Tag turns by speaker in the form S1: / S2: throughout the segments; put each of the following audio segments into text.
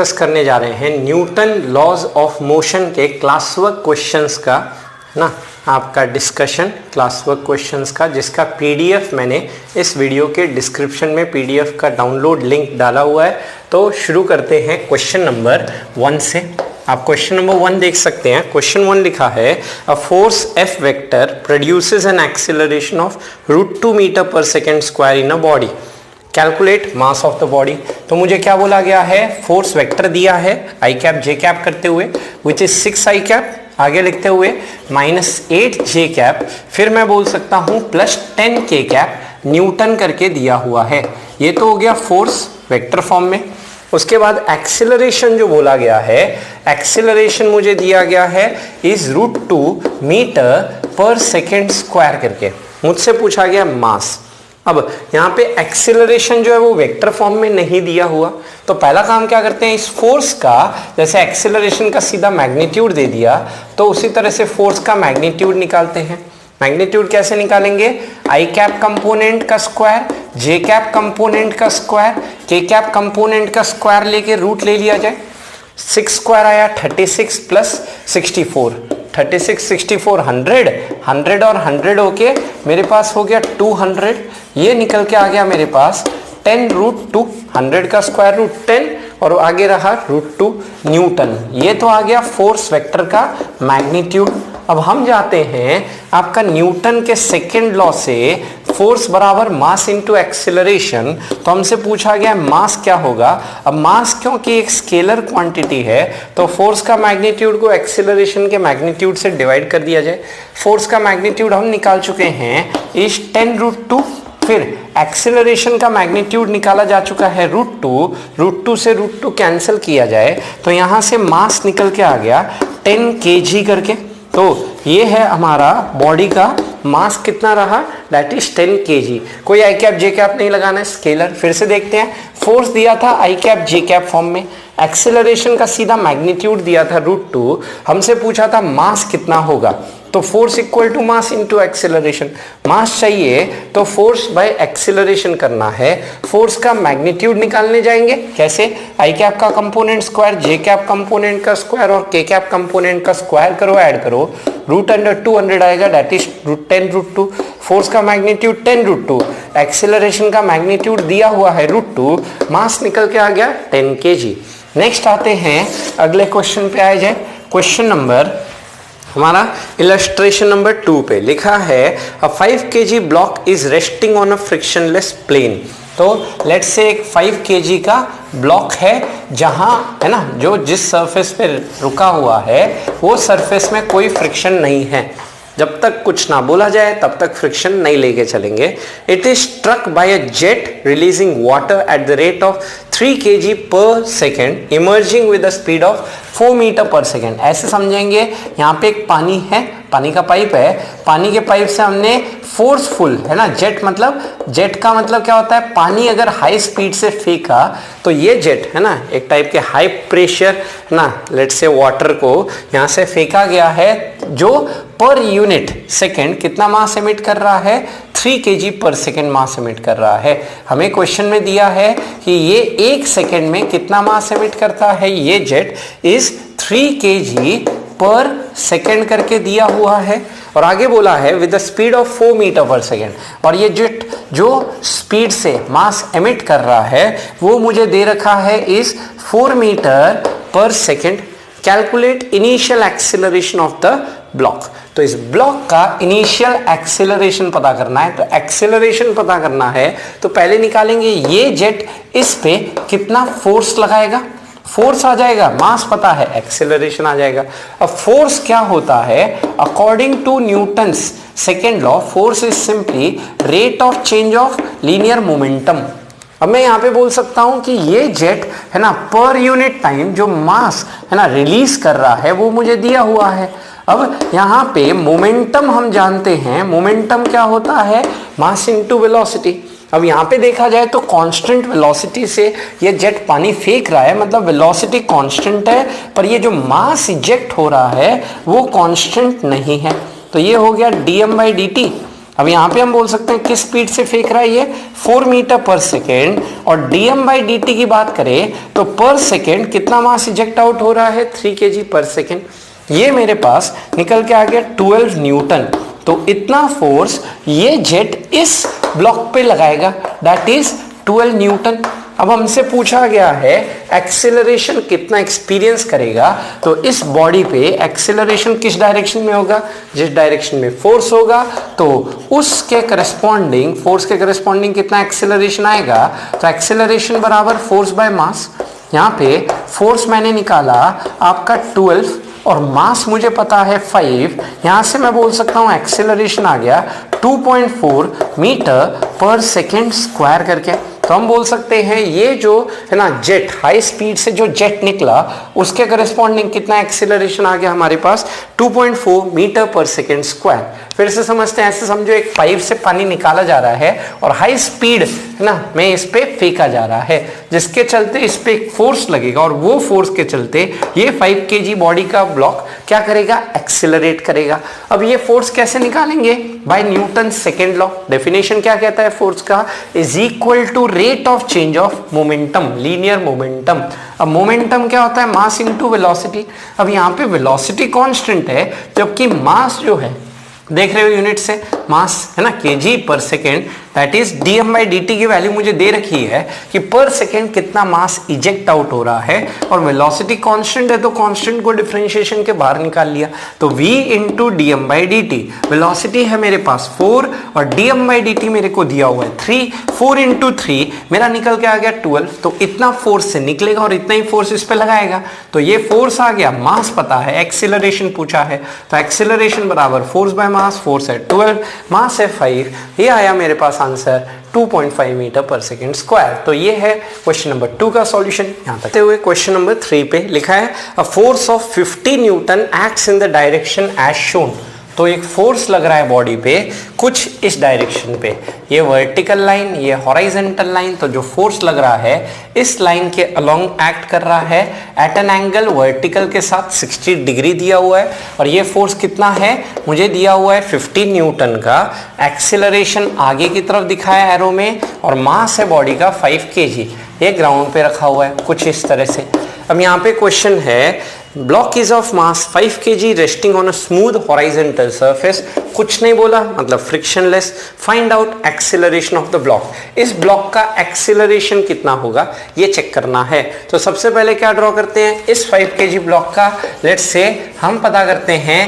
S1: Discuss करने जा रहे हैं न्यूटन लॉज ऑफ मोशन के क्लास वर्क क्वेश्चंस का, है ना, आपका डिस्कशन क्लास वर्क क्वेश्चंस का, जिसका पीडीएफ मैंने इस वीडियो के डिस्क्रिप्शन में पीडीएफ का डाउनलोड लिंक डाला हुआ है। तो शुरू करते हैं क्वेश्चन नंबर 1 से। आप क्वेश्चन नंबर 1 देख सकते हैं। क्वेश्चन 1 लिखा है a force F vector produces an acceleration of √2 metre per second square in a body, calculate mass of the body. तो मुझे क्या बोला गया है, फोर्स वेक्टर दिया है आई कैप जे कैप करते हुए, विच इज 6 आई कैप, आगे लिखते हुए -8 जे कैप, फिर मैं बोल सकता हूं +10 के कैप न्यूटन करके दिया हुआ है। ये तो हो गया फोर्स वेक्टर फॉर्म में। उसके बाद एक्सीलरेशन जो बोला गया है, एक्सीलरेशन मुझे दिया गया है is √2 metre per second square करके, मुझसे पूछा गया मास। अब यहाँ पे एक्सीलरेशन जो है वो वेक्टर फॉर्म में नहीं दिया हुआ, तो पहला काम क्या करते हैं, इस फोर्स का, जैसे एक्सीलरेशन का सीधा मैग्नीट्यूड दे दिया तो उसी तरह से फोर्स का मैग्नीट्यूड निकालते हैं। मैग्नीट्यूड कैसे निकालेंगे, आई कैप कंपोनेंट का स्क्वायर, जे कैप कंपोनेंट का स्क्वायर, के कैप कंपोनेंट का स्क्वायर लेके रूट ले लिया जाए। 6 स्क्वायर आया 36 प्लस 64, 36 64 100 और 100 होके मेरे पास हो गया 200। ये निकल के आ गया मेरे पास 10√2, 100 का स्क्वायर रूट 10 और आगे रहा √2 न्यूटन। ये तो आ गया फोर्स वेक्टर का मैग्नीट्यूड। अब हम जाते हैं आपका न्यूटन के सेकेंड लॉ से, फोर्स बराबर मास इनटू एक्सीलरेशन। तो हमसे पूछा गया मास क्या होगा। अब मास क्योंकि एक स्केलर क्वांटिटी है तो फोर्स का मैग्नीट्यूड को एक्सीलरेशन के मैग्नीट्यूड से डिवाइड कर दिया जाए। फोर्स का मैग्नीट्यूड हम निकाल चुके हैं इज 10√2, फिर एक्सीलरेशन का मैग्नीट्यूड निकाला जा चुका है √2 से √2 कैंसिल किया जाए तो यहां से मास निकल के आ गया 10 kg करके। तो ये है हमारा बॉडी का मास कितना रहा, दैट इज 10 kg। कोई आई कैप जे कैप नहीं लगाना है, स्केलर। फिर से देखते हैं, फोर्स दिया था आई कैप जे कैप फॉर्म में, एक्सीलरेशन का सीधा मैग्नीट्यूड दिया था √2, हमसे पूछा था मास कितना होगा। तो force equal to mass into acceleration, mass चाहिए तो फोर्स बाय एक्सीलरेशन करना है। फोर्स का मैग्नीट्यूड निकालने जाएंगे कैसे, आई कैप का कंपोनेंट स्क्वायर, जे कैप कंपोनेंट का स्क्वायर और के कैप कंपोनेंट का स्क्वायर करो, ऐड करो, √200 आएगा, दैट इज 10√2। फोर्स का मैग्नीट्यूड 10√2, एक्सीलरेशन का मैग्नीट्यूड दिया हुआ है √2, मास निकल के आ गया 10 kg। नेक्स्ट आते हैं अगले क्वेश्चन पे, आए जाए क्वेश्चन नंबर हमारा इलस्ट्रेशन नंबर 2 पे। लिखा है a 5 kg block is resting on a frictionless plane. तो लेट्स से एक 5 kg का ब्लॉक है जहां, है ना, जो जिस सरफेस पे रुका हुआ है वो सरफेस में कोई फ्रिक्शन नहीं है। जब तक कुछ ना बोला जाए तब तक फ्रिक्शन नहीं लेके चलेंगे। It is struck by a jet releasing water at the rate of 3 kg per second emerging with the speed of 4 metre per second. ऐसे समझेंगे, यहाँ पे एक पानी है, पानी का पाइप है, पानी के पाइप से हमने फोर्सफुल, है ना, जेट मतलब, जेट का मतलब क्या होता है, पानी अगर हाई स्पीड से फेंका तो ये जेट, है ना, एक टाइप के हाई प्रेशर, है ना, लेट्स से वाटर को यहाँ से फेंका गया है जो पर यूनिट सेकेंड कितना मास एमिट कर रहा है, 3 kg per second mass emit कर रहा है। हमें क्वेश्चन में दिया है कि ये 1 सेकेंड में कितना मास एमिट करता है, ये jet is 3 kg per second करके दिया हुआ है। और आगे बोला है with the speed of 4 metre per second, और ये जेट जो स्पीड से मास एमिट कर रहा है वो मुझे दे रखा है is 4 metre per second. Calculate initial acceleration of the block. तो इस ब्लॉक का इनिशियल एक्सीलरेशन पता करना है, तो एक्सीलरेशन पता करना है तो पहले निकालेंगे ये जेट इस पे कितना फोर्स लगाएगा, फोर्स आ जाएगा, मास पता है, एक्सीलरेशन आ जाएगा। अब फोर्स क्या होता है, according to Newton's second law, force is simply rate of change of linear momentum. अब मैं यहाँ पे बोल सकता हूं कि ये जेट, है ना, पर यूनिट टाइम जो मास, है ना, रिलीज कर रहा है वो मुझे दिया हुआ है। अब यहाँ पे मोमेंटम हम जानते हैं, मोमेंटम क्या होता है, मास इनटू वेलोसिटी। अब यहाँ पे देखा जाए तो कांस्टेंट वेलोसिटी से ये जेट पानी फेंक रहा है, मतलब वेलोसिटी कांस्टेंट है, पर ये जो मास इजेक्ट हो रहा है वो कांस्टेंट नहीं है। तो ये हो गया dm/dt, अब यहाँ पे हम बोल सकते हैं किस स्पीड से फेंक रहा है ये 4 मीटर पर सेकेंड, और dm/dt की बात करें तो पर सेकेंड कितना मास इजेक्ट आउट हो रहा है 3 kg पर सेकेंड। ये मेरे पास निकल के आ गया 12 न्यूटन। तो इतना फोर्स ये जेट इस ब्लॉक पे लगाएगा, दैट इज 12 न्यूटन। अब हमसे पूछा गया है एक्सेलरेशन कितना एक्सपीरियंस करेगा, तो इस बॉडी पे एक्सेलरेशन किस डायरेक्शन में होगा, जिस डायरेक्शन में फोर्स होगा तो उसके करस्पॉन्डिंग फोर्स के करस्पॉन्डिंग कितना एक्सेलरेशन आएगा। तो एक्सेलरेशन बराबर फोर्स बाय मास। यहाँ पे फोर्स मैंने निकाला आपका 12 और मास मुझे पता है 5। यहां से मैं बोल सकता हूं एक्सेलरेशन आ गया 2.4 मीटर पर सेकेंड स्क्वायर करके। तो हम बोल सकते हैं ये जो है ना जेट, हाई स्पीड से जो जेट निकला उसके करस्पॉन्डिंग कितना एक्सेलरेशन आ गया हमारे पास 2.4 मीटर पर सेकेंड स्क्वायर। फिर से समझते हैं, ऐसे समझो एक पाइप से पानी निकाला जा रहा है और हाई स्पीड है ना में इस पे फेंका जा रहा है, जिसके चलते इस पे एक फोर्स लगेगा और वो फोर्स के चलते ये 5 kg बॉडी का ब्लॉक क्या करेगा, एक्सेलरेट करेगा। अब ये फोर्स कैसे निकालेंगे, by Newton second law. Definition क्या कहता है फोर्स का, is equal to rate of change of momentum, linear momentum. अब मोमेंटम क्या होता है, मास इनटू वेलोसिटी। अब यहाँ पे वेलोसिटी कांस्टेंट है, जबकि मास जो है देख रहे हो यूनिट से, मास है ना kg per second, that is dm/dt की वैल्यू मुझे दे रखी है कि पर सेकेंड कितना मास इजेक्ट आउट हो रहा है, और वेलोसिटी कांस्टेंट है तो कांस्टेंट को डिफरेंशिएशन के बाहर निकाल लिया। तो v इंटू dm/dt, वेलोसिटी है मेरे पास 4 और dm/dt मेरे को दिया हुआ है 3, 4 इंटू 3 मेरा निकल के आ गया 12। तो इतना फोर्स से निकलेगा और इतना ही फोर्स इस पे लगाएगा, तो ये फोर्स आ गया। मास पता है, एक्सेलरेशन पूछा है, तो एक्सेलरेशन बराबर फोर्स बाय मास, फोर्स है 12, मास है 5, ये आया मेरे पास answer 2.5 metre per second square. तो ये है क्वेश्चन नंबर 2 का सॉल्यूशन। यहां तक हुए क्वेश्चन नंबर 3 पे लिखा है a force of 50 newton acts in the direction as shown. तो एक फोर्स लग रहा है बॉडी पे कुछ इस डायरेक्शन पे, ये वर्टिकल लाइन, ये हॉरिजॉन्टल लाइन। तो जो फोर्स लग रहा है इस लाइन के अलोंग एक्ट कर रहा है एट एन एंगल वर्टिकल के साथ 60 डिग्री दिया हुआ है, और ये फोर्स कितना है मुझे दिया हुआ है 50 न्यूटन का। एक्सेलरेशन आगे की तरफ दिखाया एरो में, और मास है बॉडी का 5 kg, ये ग्राउंड पे रखा हुआ है कुछ इस तरह से। अब यहाँ पे क्वेश्चन है block is of mass 5 kg resting on a smooth horizontal surface. कुछ नहीं बोला, मतलब frictionless. Find out acceleration of the block. इस ब्लॉक का एक्सेलरेशन कितना होगा ये चेक करना है। तो सबसे पहले क्या ड्रॉ करते हैं, इस 5 kg ब्लॉक का लेट्स से हम पता करते हैं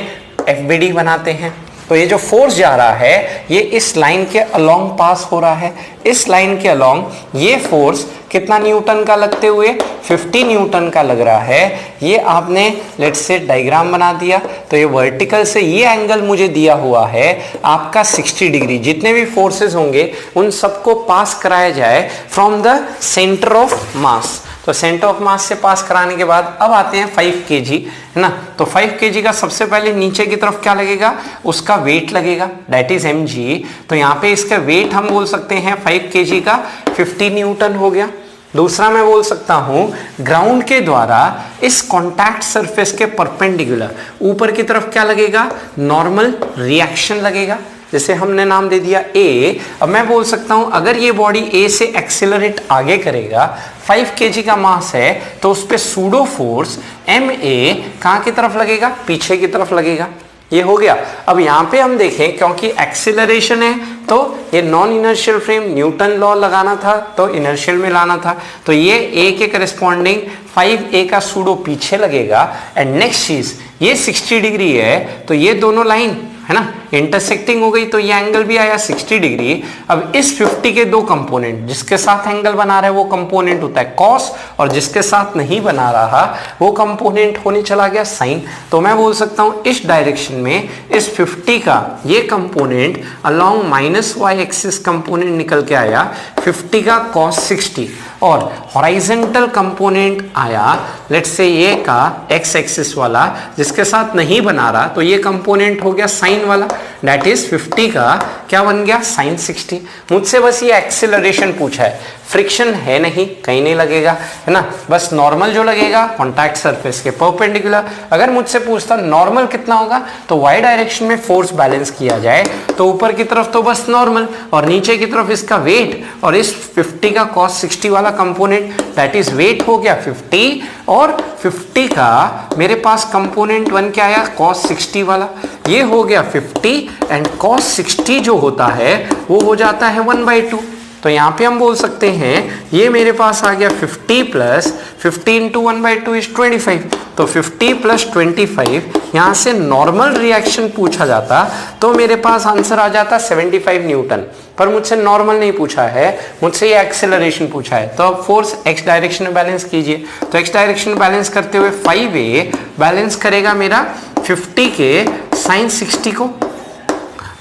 S1: FBD बनाते हैं। तो ये जो फोर्स जा रहा है ये इस लाइन के अलोंग पास हो रहा है, इस लाइन के अलोंग ये फोर्स कितना न्यूटन का लगते हुए 50 न्यूटन का लग रहा है। ये आपने लेट्स से डायग्राम बना दिया, तो ये वर्टिकल से ये एंगल मुझे दिया हुआ है आपका 60 डिग्री। जितने भी फोर्सेस होंगे उन सबको पास कराया जाए from the centre of mass. तो सेंटर ऑफ मास से पास कराने के बाद अब आते हैं 5 kg है ना। तो 5 kg का सबसे पहले नीचे की तरफ क्या लगेगा, उसका वेट लगेगा, दैट इज mg। तो यहाँ पे इसका वेट हम बोल सकते हैं 5 kg का 50 न्यूटन हो गया। दूसरा मैं बोल सकता हूं ग्राउंड के द्वारा इस कॉन्टैक्ट सरफेस के परपेंडिकुलर ऊपर की तरफ क्या लगेगा, नॉर्मल रिएक्शन लगेगा, जैसे हमने नाम दे दिया A। अब मैं बोल सकता हूं अगर ये बॉडी A से एक्सेलरेट आगे करेगा, 5 kg का मास है, तो उस पे सूडो फोर्स MA कहां की तरफ लगेगा, पीछे की तरफ लगेगा। ये हो गया। अब यहाँ पे हम देखें क्योंकि एक्सेलरेशन है तो ये non inertial frame Newton law लगाना था, तो इनर्शियल में लाना था। तो ये A के करस्पॉन्डिंग 5A का सूडो पीछे लगेगा। एंड नेक्स्ट चीज ये 60 डिग्री है, तो ये दोनों लाइन है ना इंटरसेक्टिंग हो गई, तो ये एंगल भी आया 60 डिग्री। अब इस 50 के दो कंपोनेंट, जिसके साथ एंगल बना रहा है वो कंपोनेंट होता है कॉस, और जिसके साथ नहीं बना रहा वो कंपोनेंट होने चला गया साइन। तो मैं बोल सकता हूं इस डायरेक्शन में इस 50 का ये component along -y axis component निकल के आया 50 का cos 60, और हॉरिजॉन्टल कंपोनेंट आया लेट्स से ये का x एक्सिस वाला, जिसके साथ नहीं बना रहा, तो ये कंपोनेंट हो गया साइन वाला। दैट इज 50 का क्या बन गया sin 60। मुझसे बस ये एक्सेलरेशन पूछा है, फ्रिक्शन है नहीं, कहीं नहीं लगेगा, है ना, बस नॉर्मल जो लगेगा कॉन्टैक्ट सरफेस के परपेंडिकुलर। अगर मुझसे पूछता नॉर्मल कितना होगा तो वाई डायरेक्शन में फोर्स बैलेंस किया जाए तो ऊपर की तरफ तो बस नॉर्मल और नीचे की तरफ इसका वेट और इस 50 का cos 60 वाला कंपोनेंट दैट इज वेट हो गया 50 और 50 का मेरे पास कंपोनेंट बन के आया cos 60 वाला, ये हो गया 50 एंड cos 60 जो होता है वो हो जाता है 1/2। तो यहाँ पे हम बोल सकते हैं ये मेरे पास आ गया 50 प्लस 50 इंटू 1/2 इज 25। तो 50 प्लस 25 यहाँ से नॉर्मल रिएक्शन पूछा जाता तो मेरे पास आंसर आ जाता 75 न्यूटन, पर मुझसे नॉर्मल नहीं पूछा है, मुझसे ये एक्सेलरेशन पूछा है। तो अब फोर्स एक्स डायरेक्शन में बैलेंस कीजिए। तो एक्स डायरेक्शन में बैलेंस करते हुए 5a बैलेंस करेगा मेरा 50 के sin 60 को।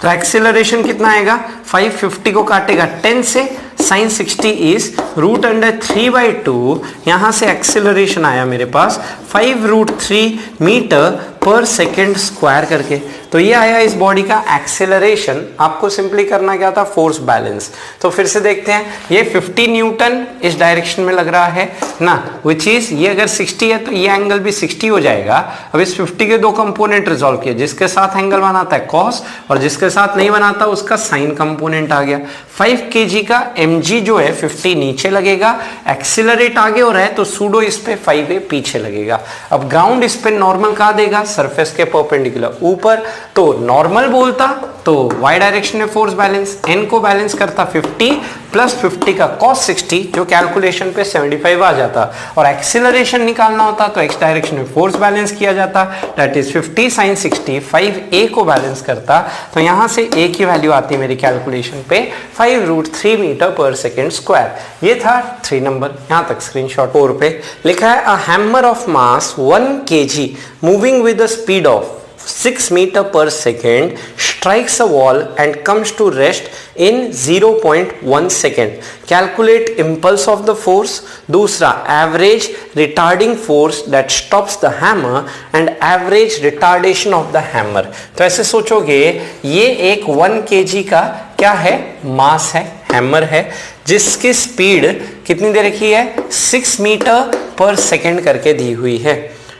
S1: तो एक्सेलरेशन कितना आएगा, 550 को काटेगा 10 से, sin 60 इज √3/2। यहां से एक्सेलरेशन आया मेरे पास 5√3 मीटर पर सेकेंड स्क्वायर करके। तो ये आया इस बॉडी का एक्सेलरेशन। आपको सिंपली करना क्या था, फोर्स बैलेंस। तो फिर से देखते हैं, ये 50 न्यूटन इस डायरेक्शन में लग रहा है ना, विच इज ये अगर 60 है तो ये एंगल भी 60 हो जाएगा। अब इस 50 के दो कंपोनेंट रिजॉल्व किए, जिसके साथ एंगल बनाता है cos और जिसके साथ नहीं बनाता उसका साइन कंपोनेंट आ गया। 5 kg का mg जो है 50 नीचे लगेगा, एक्सिलरेट आगे हो रहा है तो सूडो इस पे 5a पीछे लगेगा। अब ग्राउंड इस पे नॉर्मल कहा देगा, सरफेस के परपेंडिकुलर ऊपर, तो नॉर्मल बोलता तो y डायरेक्शन में फोर्स बैलेंस, n को बैलेंस करता 50 प्लस 50 का cos 60 जो कैलकुलेशन पे 75 आ जाता, और एक्सिलरेशन निकालना होता तो x डायरेक्शन में फोर्स बैलेंस किया जाता, दैट इज 50 sin 60 5a को बैलेंस करता। तो यहां से a की वैल्यू आती मेरी कैलकुलेशन पे 5√3 मीटर पर सेकेंड स्क्वायर। ये था 3 नंबर। यहां तक स्क्रीनशॉट 4 पे लिखा है a hammer of mass 1 kg moving with the speed of 6 meter per second strikes a wall and comes to rest in 0.1 second. Calculate impulse of the force. दूसरा average retarding force that stops the hammer and average retardation of the hammer. तो ऐसे सोचोगे ये एक 1 kg का क्या है, मास है, हैमर है, जिसकी स्पीड कितनी दे रखी है, 6 मीटर पर सेकेंड करके दी हुई है।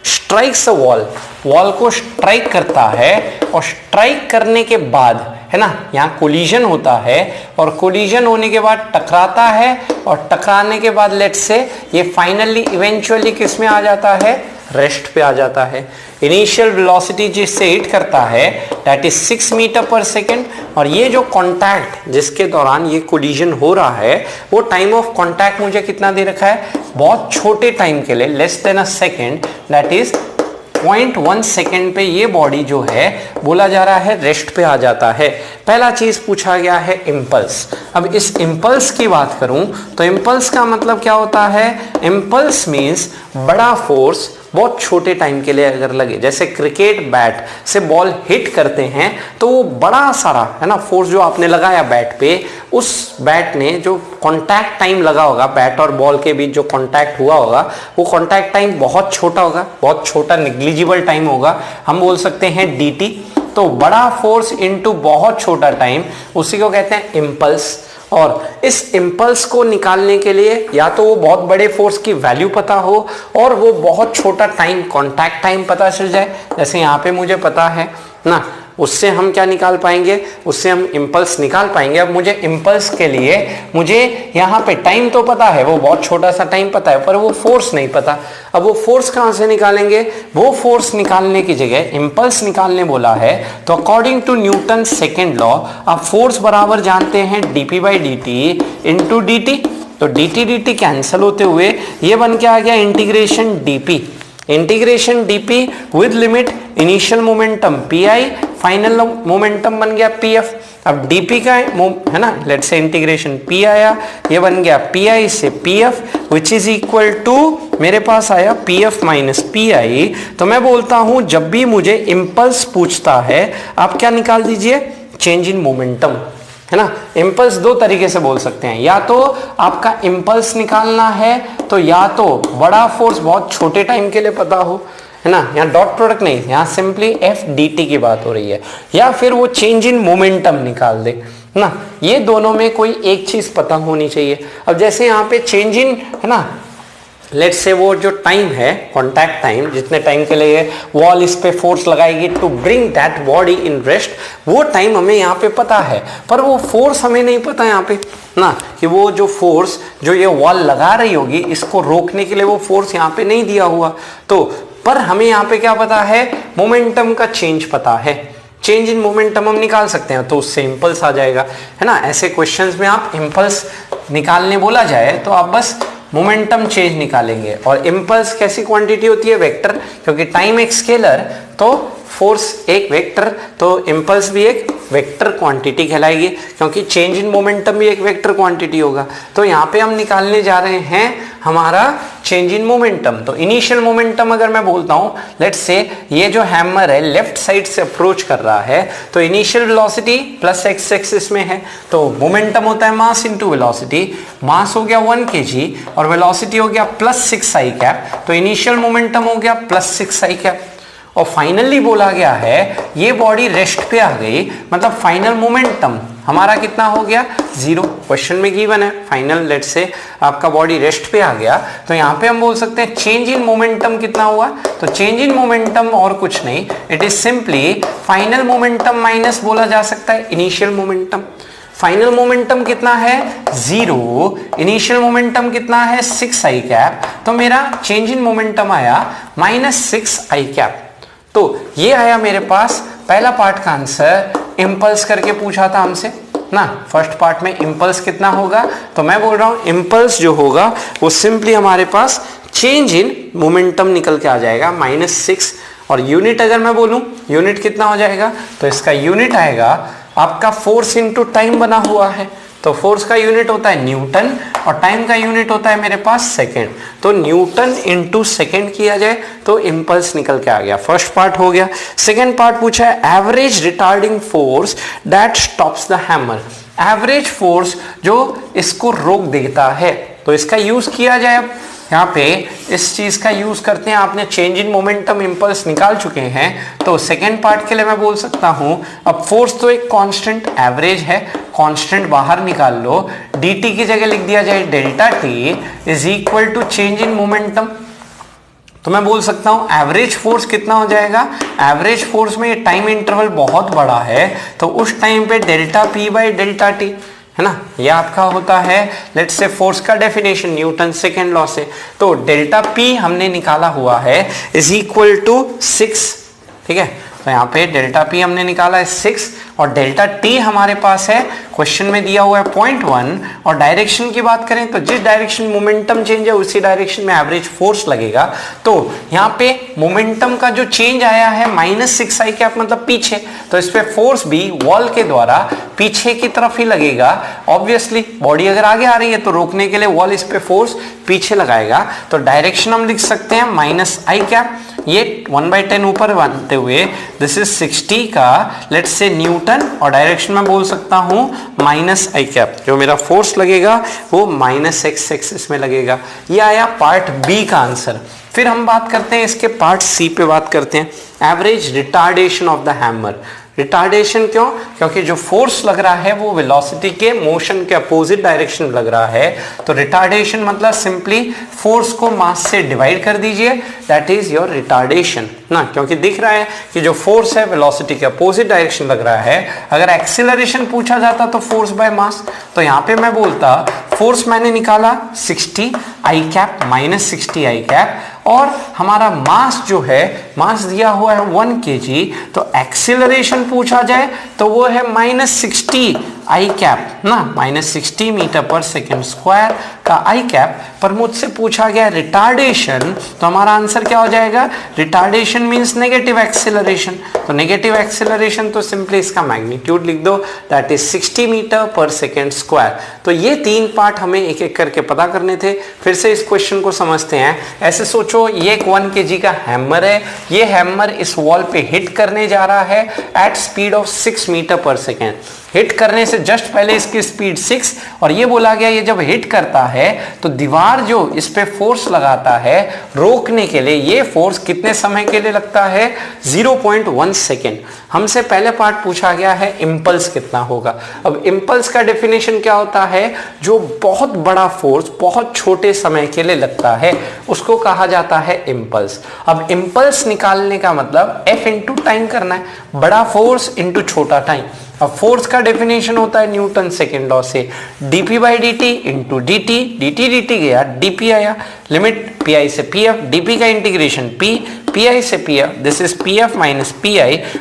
S1: स्ट्राइक्स अ वॉल, वॉल को स्ट्राइक करता है और स्ट्राइक करने के बाद, है ना, यहाँ कोलिजन होता है और कोलिजन होने के बाद टकराता है और टकराने के बाद लेट्स से ये फाइनली इवेंचुअली किस में आ जाता है, रेस्ट पे आ जाता है। इनिशियल वेलोसिटी जिससे हिट करता है that is 6 metre per second, और ये जो कांटेक्ट जिसके दौरान ये कोलिजन हो रहा है वो टाइम ऑफ कांटेक्ट मुझे कितना दे रखा है, बहुत छोटे टाइम के लिए, less than a second, that is 0.1 second पे ये बॉडी जो है बोला जा रहा है रेस्ट पे आ जाता है। पहला चीज पूछा गया है इम्पल्स। अब इस इम्पल्स की बात करूं तो इम्पल्स का मतलब क्या होता है, इम्पल्स मींस बड़ा फोर्स बहुत छोटे टाइम के लिए अगर लगे, जैसे क्रिकेट बैट से बॉल हिट करते हैं तो वो बड़ा सारा, है ना, फोर्स जो आपने लगाया बैट पे, उस बैट ने जो कांटेक्ट टाइम लगा होगा, बैट और बॉल के बीच जो कांटेक्ट हुआ होगा वो कांटेक्ट टाइम बहुत छोटा होगा, बहुत छोटा निग्लिजिबल टाइम होगा, हम बोल सकते हैं dt। तो बड़ा फोर्स इनटू बहुत छोटा टाइम, उसी को कहते हैं इम्पल्स। और इस इम्पल्स को निकालने के लिए या तो वो बहुत बड़े फोर्स की वैल्यू पता हो और वो बहुत छोटा टाइम, कांटेक्ट टाइम पता चल जाए, जैसे यहाँ पे मुझे पता है ना, उससे हम क्या निकाल पाएंगे, उससे हम इम्पल्स निकाल पाएंगे। अब मुझे इम्पल्स के लिए मुझे यहाँ पे टाइम तो पता है, वो बहुत छोटा सा टाइम पता है, पर वो फोर्स नहीं पता। अब वो फोर्स कहाँ से निकालेंगे, वो फोर्स निकालने की जगह इम्पल्स निकालने बोला है तो according to Newton second law आप फोर्स बराबर जानते हैं dp/dt इंटू dt। तो dt कैंसिल होते हुए ये बन के आ गया integration dp, integration dp with limit initial momentum pi, final momentum बन गया pf। अब dp का है ना, लेट्स से इंटीग्रेशन p आया, ये बन गया pi से pf which is equal to मेरे पास आया pf माइनस pi। तो मैं बोलता हूं जब भी मुझे इम्पल्स पूछता है आप क्या निकाल दीजिए, चेंज इन मोमेंटम, है ना। इम्पल्स दो तरीके से बोल सकते हैं, या तो आपका इम्पल्स निकालना है तो या तो बड़ा फोर्स बहुत छोटे टाइम के लिए पता हो, है ना, यहाँ डॉट प्रोडक्ट नहीं, यहाँ सिंपली एफ डी टी की बात हो रही है, या फिर वो चेंज इन मोमेंटम निकाल दे ना, ये दोनों में कोई एक चीज पता होनी चाहिए। अब जैसे यहाँ पे चेंज इन है ना, लेट्स से वो जो टाइम है कॉन्टैक्ट टाइम, जितने टाइम के लिए वॉल इस पे फोर्स लगाएगी to bring that body in rest, वो टाइम हमें यहाँ पे पता है, पर वो फोर्स हमें नहीं पता यहाँ पे ना, कि वो जो फोर्स जो ये वॉल लगा रही होगी इसको रोकने के लिए वो फोर्स यहाँ पे नहीं दिया हुआ। तो पर हमें यहाँ पे क्या पता है, मोमेंटम का चेंज पता है, चेंज इन मोमेंटम हम निकाल सकते हैं, तो उससे इंपल्स आ जाएगा, है ना। ऐसे क्वेश्चंस में आप इंपल्स निकालने बोला जाए तो आप बस मोमेंटम चेंज निकालेंगे। और इंपल्स कैसी क्वांटिटी होती है, वेक्टर, क्योंकि टाइम एक स्केलर तो फोर्स एक वेक्टर, तो इंपल्स भी एक वेक्टर क्वांटिटी कहलाएगी, क्योंकि चेंज इन मोमेंटम भी एक वेक्टर क्वांटिटी होगा। तो यहाँ पे हम निकालने जा रहे हैं हमारा चेंज इन मोमेंटम। तो इनिशियल मोमेंटम अगर मैं बोलता हूँ, लेट्स से ये जो हैमर है लेफ्ट साइड से अप्रोच कर रहा है, तो initial velocity plus x axis में है, तो मोमेंटम होता है मास इंटू वेलोसिटी, मास हो गया 1 kg और वेलोसिटी हो गया प्लस 6i कैप, तो इनिशियल मोमेंटम हो गया प्लस 6i कैप। और फाइनली बोला गया है ये बॉडी रेस्ट पे आ गई, मतलब फाइनल मोमेंटम हमारा कितना हो गया, 0। क्वेश्चन में गिवन है फाइनल, लेट से आपका बॉडी रेस्ट पे आ गया, तो यहाँ पे हम बोल सकते हैं चेंज इन मोमेंटम कितना हुआ, तो चेंज इन मोमेंटम और कुछ नहीं, it is simply final momentum minus बोला जा सकता है इनिशियल मोमेंटम। फाइनल मोमेंटम कितना है 0, इनिशियल मोमेंटम कितना है 6i कैप, तो मेरा चेंज इन मोमेंटम आया -6i कैप। तो ये आया मेरे पास पहला पार्ट का आंसर। इंपल्स करके पूछा था हमसे ना, फर्स्ट पार्ट में इंपल्स कितना होगा, तो मैं बोल रहा हूं इंपल्स जो होगा वो सिंपली हमारे पास चेंज इन मोमेंटम निकल के आ जाएगा -6। और यूनिट अगर मैं बोलूं यूनिट कितना हो जाएगा, तो इसका यूनिट आएगा आपका फोर्स इंटू टाइम बना हुआ है, तो फोर्स का यूनिट होता है न्यूटन और टाइम का यूनिट होता है मेरे पास सेकेंड, तो न्यूटन इंटू सेकेंड किया जाए तो इंपल्स निकल के आ गया। फर्स्ट पार्ट हो गया। सेकेंड पार्ट पूछा है average retarding force that stops the hammer, average force जो इसको रोक देता है, तो इसका यूज किया जाए। अब यहाँ पे इस चीज का यूज करते हैं, आपने चेंज इन मोमेंटम इंपल्स निकाल चुके हैं, तो सेकेंड पार्ट के लिए मैं बोल सकता हूं अब फोर्स तो एक कांस्टेंट एवरेज है, कांस्टेंट बाहर निकाल लो, dt की जगह लिख दिया जाए delta T is equal to change in momentum. तो मैं बोल सकता हूं एवरेज फोर्स कितना हो जाएगा, एवरेज फोर्स में ये टाइम इंटरवल बहुत बड़ा है, तो उस टाइम पे delta P by delta T, है ना, ये आपका होता है लेट्स से फोर्स का डेफिनेशन न्यूटन सेकेंड लॉ से। तो डेल्टा पी हमने निकाला हुआ है इज इक्वल टू 6, ठीक है, तो यहाँ पे डेल्टा पी हमने निकाला है 6 और डेल्टा टी हमारे पास है क्वेश्चन में दिया हुआ है 0.1। और डायरेक्शन की बात करें तो जिस डायरेक्शन मोमेंटम चेंज है उसी डायरेक्शन में एवरेज फोर्स लगेगा, तो यहाँ पे मोमेंटम का जो चेंज आया है -6i कैप मतलब पीछे, तो इस पे फोर्स भी वॉल के द्वारा पीछे की तरफ ही लगेगा। ऑब्वियसली बॉडी अगर आगे आ रही है तो रोकने के लिए वॉल इस पे फोर्स पीछे लगाएगा, तो डायरेक्शन हम लिख सकते हैं -i कैप, ये 1/10 ऊपर बनते हुए दिस इज 60 का लेट्स से न्यूटन, और डायरेक्शन में बोल सकता हूं -i कैप, जो मेरा फोर्स लगेगा वो -x एक्सिस में लगेगा। ये आया पार्ट बी का आंसर। फिर हम बात करते हैं इसके पार्ट सी पे बात करते हैं, average retardation of the hammer. Retardation क्यों, क्योंकि जो फोर्स लग रहा है वो वेलोसिटी के मोशन के अपोजिट डायरेक्शन में लग रहा है, तो रिटार्डेशन मतलब सिंपली फोर्स को मास से डिवाइड कर दीजिए, दैट इज योर रिटार्डेशन ना, क्योंकि दिख रहा है कि जो फोर्स है वेलोसिटी के अपोजिट डायरेक्शन लग रहा है। अगर एक्सीलरेशन पूछा जाता तो फोर्स बाय मास, तो यहाँ पे मैं बोलता फोर्स मैंने निकाला 60i कैप -60i कैप, और हमारा मास जो है मास दिया हुआ है 1 kg, तो एक्सीलरेशन पूछा जाए तो वो है -60i कैप ना, -60 मीटर पर सेकेंड स्क्वायर का i कैप। पर मुझसे पूछा गया रिटार्डेशन, तो हमारा आंसर क्या हो जाएगा, रिटार्डेशन मींस नेगेटिव एक्सीलरेशन, तो नेगेटिव एक्सीलरेशन तो सिंपली इसका मैग्नीट्यूड लिख दो, that is 60 metre per second square. तो ये 3 पार्ट हमें एक एक करके पता करने थे। फिर से इस क्वेश्चन को समझते हैं। ऐसे सोचो ये एक 1 kg का हैमर है, ये हैमर इस वॉल पे हिट करने जा रहा है at speed of 6 metre per second. Hit करने से जस्ट पहले इसकी स्पीड 6 और ये बोला गया ये जब हिट करता है तो दीवार जो इस पे फोर्स लगाता है रोकने के लिए, ये फोर्स कितने समय के लिए लगता है 0.1 सेकेंड। हमसे पहले पार्ट पूछा गया है इंपल्स कितना होगा। अब इंपल्स का डेफिनेशन क्या होता है, जो बहुत बड़ा फोर्स बहुत छोटे समय के लिए लगता है उसको कहा जाता है इंपल्स। अब इंपल्स निकालने का मतलब F इंटू टाइम करना है, बड़ा फोर्स इंटू छोटा टाइम। अब फोर्स का डेफिनेशन होता है न्यूटन सेकेंड लॉ से, dp by dt into dt, dt गया dp आया, लिमिट pi से pf, dp का इंटीग्रेशन p, pi से pf, this is pf minus pi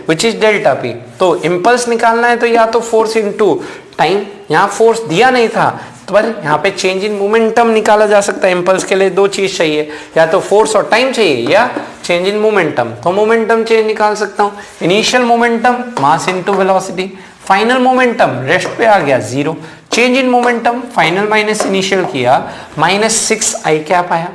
S1: which is delta p। तो इंपल्स निकालना है तो या तो फोर्स इंटू टाइम, यहाँ फोर्स दिया नहीं था तो पर यहाँ पे चेंज इन मोमेंटम निकाला जा सकता है। इंपल्स के लिए दो चीज चाहिए, या तो फोर्स और टाइम चाहिए या चेंज इन मोमेंटम। तो मोमेंटम चेंज निकाल सकता हूँ, initial momentum mass into velocity, final momentum rest पे आ गया 0, change in momentum final minus initial किया -6 आई कैप आया।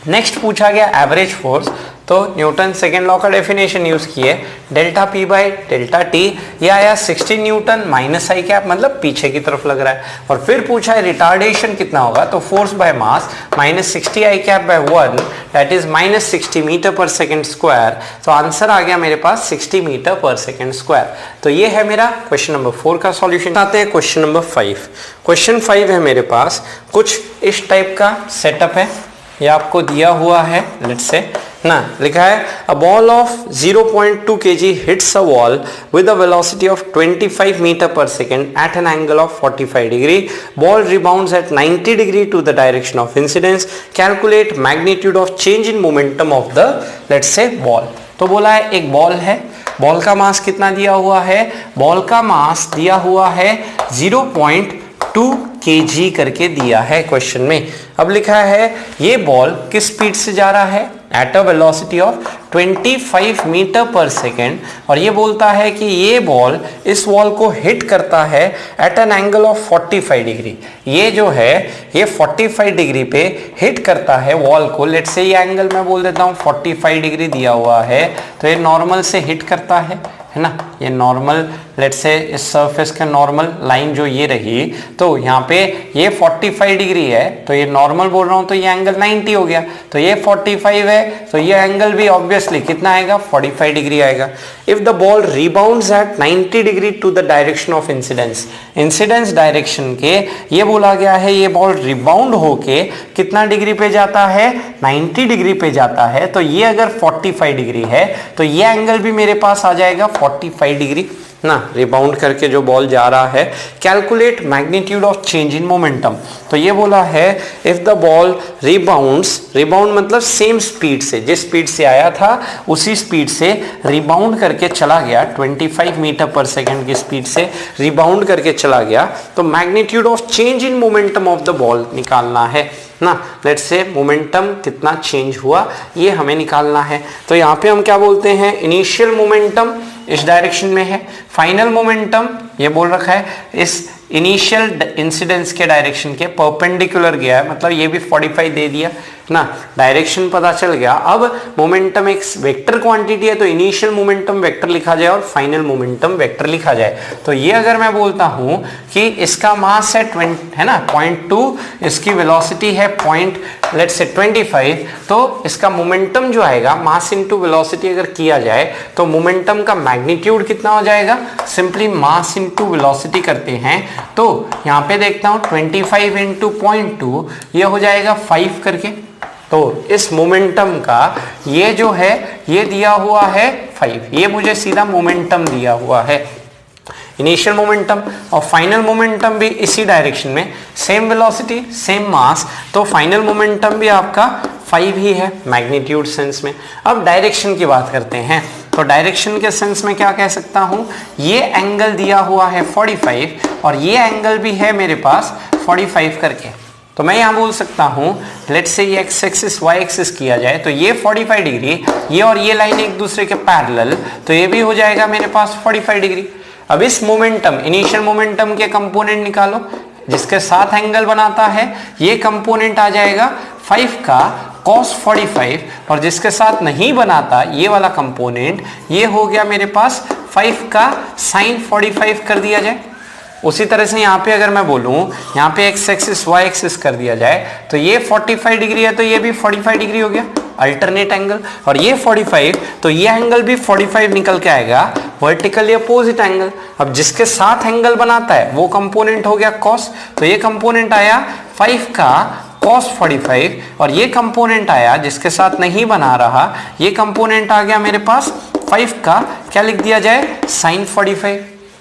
S1: नेक्स्ट पूछा गया एवरेज फोर्स, तो न्यूटन सेकेंड लॉ का डेफिनेशन यूज किए, delta P by delta T, ये आया 60 न्यूटन माइनस आई कैप, मतलब पीछे की तरफ लग रहा है। और फिर पूछा है रिटार्डेशन कितना होगा, तो force by mass -60 I cap by 1 that is -60 metre per second square. तो आंसर आ गया मेरे पास 60 मीटर पर सेकेंड स्क्वायर। तो ये है मेरा क्वेश्चन नंबर 4 का सॉल्यूशन। आते हैं क्वेश्चन नंबर 5। क्वेश्चन 5 है मेरे पास, कुछ इस टाइप का सेटअप है, ये आपको दिया हुआ है, लेट्स से ना, लिखा है a ball of 0.2 kg hits a wall with a velocity of 25 metre per second at an angle of 45 degree, ball rebounds at 90 degree to the direction of incidence, calculate magnitude of change in momentum of the let's say ball. तो बोला है एक ball है, ball का मास कितना दिया हुआ है, बॉल का मास दिया हुआ है 0.2 kg करके दिया है क्वेश्चन में। अब लिखा है ये बॉल किस स्पीड से जा रहा है, at a velocity of 25 metre per second, और ये बोलता है कि ये बॉल इस वॉल को हिट करता है at an angle of 45 degree. ये जो है ये 45 डिग्री पे हिट करता है वॉल को, लेट्स से ये एंगल मैं बोल देता हूँ 45 डिग्री दिया हुआ है, तो ये नॉर्मल से हिट करता है ना, ये नॉर्मल लेट्स से इस सरफेस का नॉर्मल लाइन जो ये रही, तो यहाँ पे ये 45 डिग्री है, तो ये नॉर्मल बोल रहा हूँ तो ये एंगल 90 हो गया, तो ये 45 है तो ये एंगल भी ऑब्वियसली कितना आएगा 45 डिग्री आएगा। If the ball rebounds at 90 degree to the direction of incidence, incidence direction के ये बोला गया है ये बॉल रिबाउंड होके कितना डिग्री पे जाता है 90 डिग्री पे जाता है, तो ये अगर 45 डिग्री है तो ये एंगल भी मेरे पास आ जाएगा 45 डिग्री ना, रिबाउंड करके जो बॉल जा रहा है। Calculate magnitude of change in momentum, तो ये बोला है if the ball rebounds, rebound मतलब सेम स्पीड से, जिस स्पीड से आया था उसी स्पीड से रिबाउंड करके चला गया, 25 मीटर पर सेकेंड की स्पीड से रिबाउंड करके चला गया, तो magnitude of change in momentum of the ball निकालना है ना। लेट्स से मोमेंटम कितना चेंज हुआ ये हमें निकालना है। तो यहाँ पे हम क्या बोलते हैं, इनिशियल मोमेंटम इस डायरेक्शन में है, फाइनल मोमेंटम ये बोल रखा है इस इनिशियल इंसिडेंस के डायरेक्शन के परपेंडिकुलर गया है, मतलब ये भी 45 दे दिया ना, डायरेक्शन पता चल गया। अब मोमेंटम एक वेक्टर क्वांटिटी है तो इनिशियल मोमेंटम वेक्टर लिखा जाए और फाइनल मोमेंटम वेक्टर लिखा जाए। तो ये अगर मैं बोलता हूं कि इसका मास है 20 है ना 0.2, इसकी वेलोसिटी है लेट्स से 25, तो इसका मोमेंटम जो आएगा मास इनटू वेलोसिटी अगर किया जाए तो मोमेंटम का मैग्नीट्यूड कितना हो जाएगा, सिंपली मास इनटू वेलोसिटी करते हैं तो यहाँ पे देखता हूँ 25 इंटू 0.2 ये हो जाएगा 5 करके, तो इस मोमेंटम का ये जो है ये दिया हुआ है 5, ये मुझे सीधा मोमेंटम दिया हुआ है, इनिशियल मोमेंटम और फाइनल मोमेंटम भी इसी डायरेक्शन में, सेम वेलोसिटी सेम मास, तो फाइनल मोमेंटम भी आपका 5 ही है मैग्नीट्यूड सेंस में। अब डायरेक्शन की बात करते हैं, तो डायरेक्शन के सेंस में क्या कह सकता हूं, ये एंगल दिया हुआ है 45 और ये एंगल भी है मेरे पास 45 करके, तो मैं यहां बोल सकता हूं लेट्स से ये एक्स एक्सिस वाई एक्सिस किया जाए तो ये 45 डिग्री, ये और ये लाइन एक दूसरे के पैरेलल, तो ये भी हो जाएगा मेरे पास 45 डिग्री। अब इस मोमेंटम इनिशियल मोमेंटम के कंपोनेंट निकालो जिसके साथ एंगल बनाता है, ये कंपोनेंट आ जाएगा 5 का cos 45 और जिसके साथ नहीं बनाता ये वाला कंपोनेंट, ये हो गया मेरे पास 5 का sin 45 कर दिया जाए। उसी तरह से यहाँ पे अगर मैं बोलूँ यहाँ पे x एक्सिस y एक्सिस कर दिया जाए तो ये 45 डिग्री है तो ये भी 45 डिग्री हो गया अल्टरनेट एंगल, और ये 45 तो ये एंगल भी 45 निकल के आएगा वर्टिकली अपोजिट एंगल। अब जिसके साथ एंगल बनाता है वो कंपोनेंट हो गया cos, तो ये कंपोनेंट आया 5 का cos 45 और ये कंपोनेंट आया जिसके साथ नहीं बना रहा, ये कंपोनेंट आ गया मेरे पास 5 का क्या लिख दिया जाए sin 45।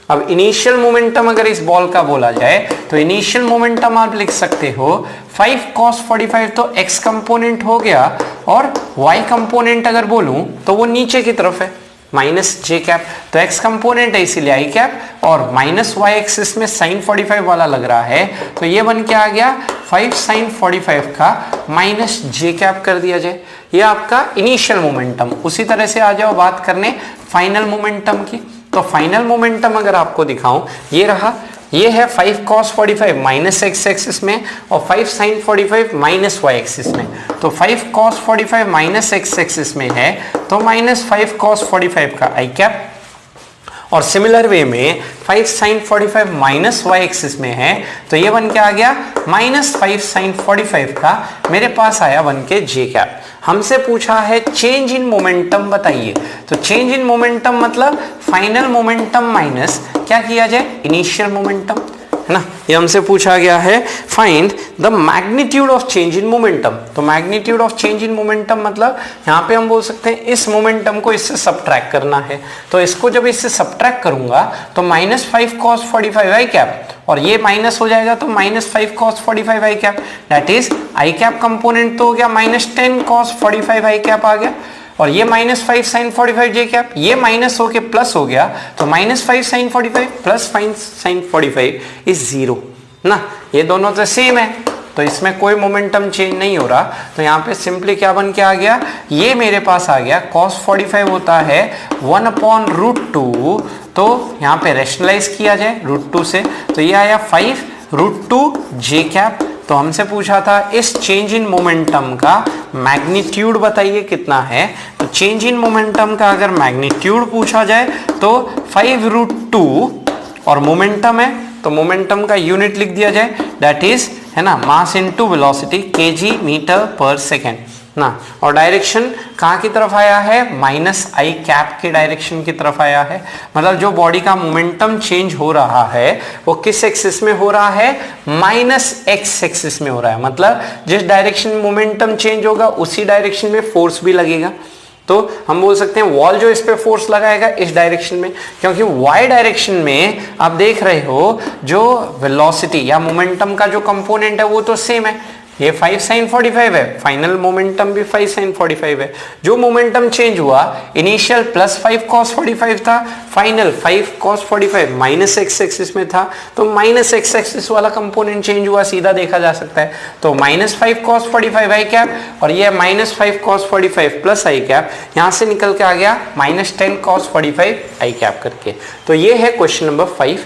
S1: अब इनिशियल मोमेंटम अगर इस बॉल का बोला जाए तो इनिशियल मोमेंटम आप लिख सकते हो 5 cos 45 तो x कंपोनेंट हो गया, और y कंपोनेंट अगर बोलूं तो वो नीचे की तरफ है माइनस जे कैप, तो x कंपोनेंट है इसीलिए आई कैप, और माइनस y एक्सिस में sin 45 वाला लग रहा है तो ये बन के आ गया 5 sin 45 का माइनस जे कैप कर दिया जाए। ये आपका इनिशियल मोमेंटम। उसी तरह से आ जाओ बात करने फाइनल मोमेंटम की। तो फाइनल मोमेंटम अगर आपको दिखाऊं ये रहा, ये है 5 cos 45 माइनस x एक्सिस में और 5 sin 45 माइनस y एक्सिस में। तो 5 cos 45 माइनस x एक्सिस में है तो माइनस 5 cos 45 का आई कैप, और सिमिलर वे में 5 sin 45 माइनस y एक्सिस में है तो ये बन के आ गया माइनस 5 sin 45 का मेरे पास आया बन के जे कैप। हमसे पूछा है चेंज इन मोमेंटम बताइए, तो चेंज इन मोमेंटम मतलब फाइनल मोमेंटम माइनस क्या किया जाए इनिशियल मोमेंटम, है ना। ये हमसे पूछा गया है find the magnitude of change in momentum. तो magnitude of change in momentum मतलब यहाँ पे हम बोल सकते हैं इस मोमेंटम को इससे सबट्रैक्ट करना है, तो इसको जब इससे सबट्रैक्ट करूंगा तो माइनस 5 cos 45 आई कैप, और ये माइनस हो जाएगा तो minus 5 cos 45 I cap, that is I cap component तो हो गया माइनस 10 cos 45 आई कैप आ गया, और ये माइनस 5 sin 45 जे कैप, ये माइनस होके प्लस हो गया तो minus 5 sin 45 plus 5 sin 45 is 0 ना। ये दोनों तो सेम है तो इसमें कोई मोमेंटम चेंज नहीं हो रहा, तो यहाँ पे सिंपली क्या बन के आ गया, ये मेरे पास आ गया cos 45 होता है 1/√2, तो यहाँ पे रेशनलाइज किया जाए √2 से तो ये आया 5√2 जे कैप। तो हमसे पूछा था इस चेंज इन मोमेंटम का मैग्नीट्यूड बताइए कितना है, तो चेंज इन मोमेंटम का अगर मैग्नीट्यूड पूछा जाए तो 5√2 और मोमेंटम है तो मोमेंटम का यूनिट लिख दिया जाए दैट इज, है ना, mass into velocity kg metre per second ना। और डायरेक्शन कहाँ की तरफ आया है, माइनस आई कैप के डायरेक्शन की तरफ आया है, मतलब जो बॉडी का मोमेंटम चेंज हो रहा है वो किस एक्सिस में हो रहा है, माइनस एक्स एक्सिस में हो रहा है, मतलब जिस डायरेक्शन में मोमेंटम चेंज होगा उसी डायरेक्शन में फोर्स भी लगेगा। तो हम बोल सकते हैं वॉल जो इस पे फोर्स लगाएगा इस डायरेक्शन में, क्योंकि y डायरेक्शन में आप देख रहे हो जो वेलोसिटी या मोमेंटम का जो कंपोनेंट है वो तो सेम है, ये 5 sin 45 है, फाइनल मोमेंटम भी 5 sin 45 है। जो मोमेंटम चेंज हुआ इनिशियल प्लस 5 cos 45 था, final 5 cos 45 minus x axis में था, तो माइनस एक्स एक्सिस वाला कंपोनेंट चेंज हुआ, सीधा देखा जा सकता है। तो माइनस 5 cos 45 आई कैप और ये माइनस 5 cos 45 प्लस आई कैप, यहाँ से निकल के आ गया माइनस 10 cos 45 आई कैप करके। तो ये है क्वेश्चन नंबर 5।